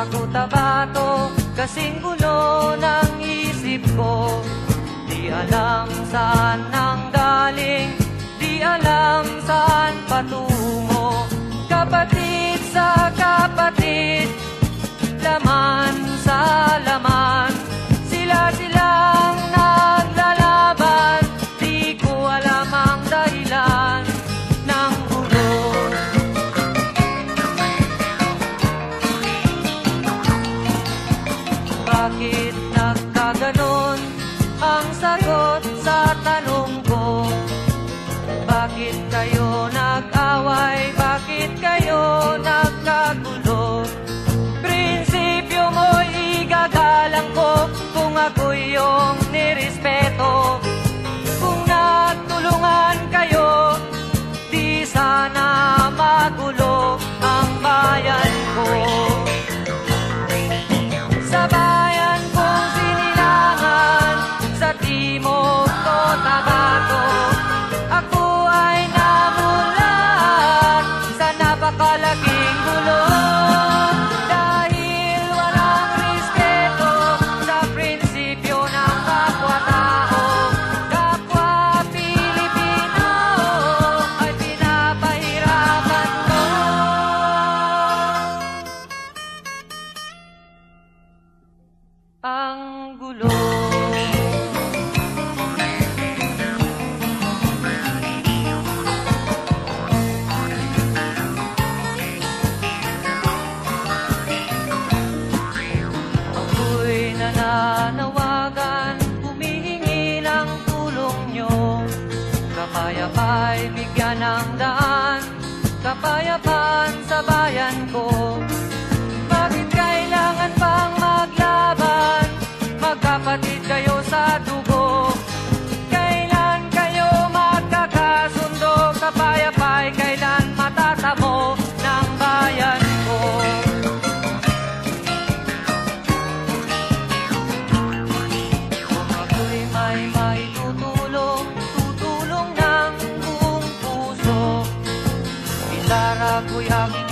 Cotabato, kasing gulo ng isip ko. Di alam saan nang galing, di alam saan patungo. Kapatid sa kapatid, laman sa laman, sila-silang naglalaban. Di ko alam ang dahilan ng gulo. Bakit nagkaganon ang sagot sa tanong ko? Bakit kayo nag-away? Bakit kayo nagkagulo? Prinsipyo mo'y igagalang ko kung ako'y iyong nirespeto. Kung nagtulungan kayo, di sana magulo ang bayan ko. Sa bayan kong sinilangan, sa Timog Cotabato, ako ay namulat sa napakalaking gulo. Dahil walang respeto sa prinsipyo ng kapwa-tao, kapwa Pilipino ay pinapahirapan mo. Ang gulo. Ako'y nananawagan, humihingi ng tulong nyo. Kapayapa'y bigyan ng daan, kapayapaan sa bayan ko. Bakit kailangan pang maglaban? Magkapatid kayo sa dugo. Kailan kayo magkakasundo? Kapayapa'y kailan matatamo ng bayan ko? Kung ako'y may maitutulong, tutulong ng buong puso. Gitara ko'y aking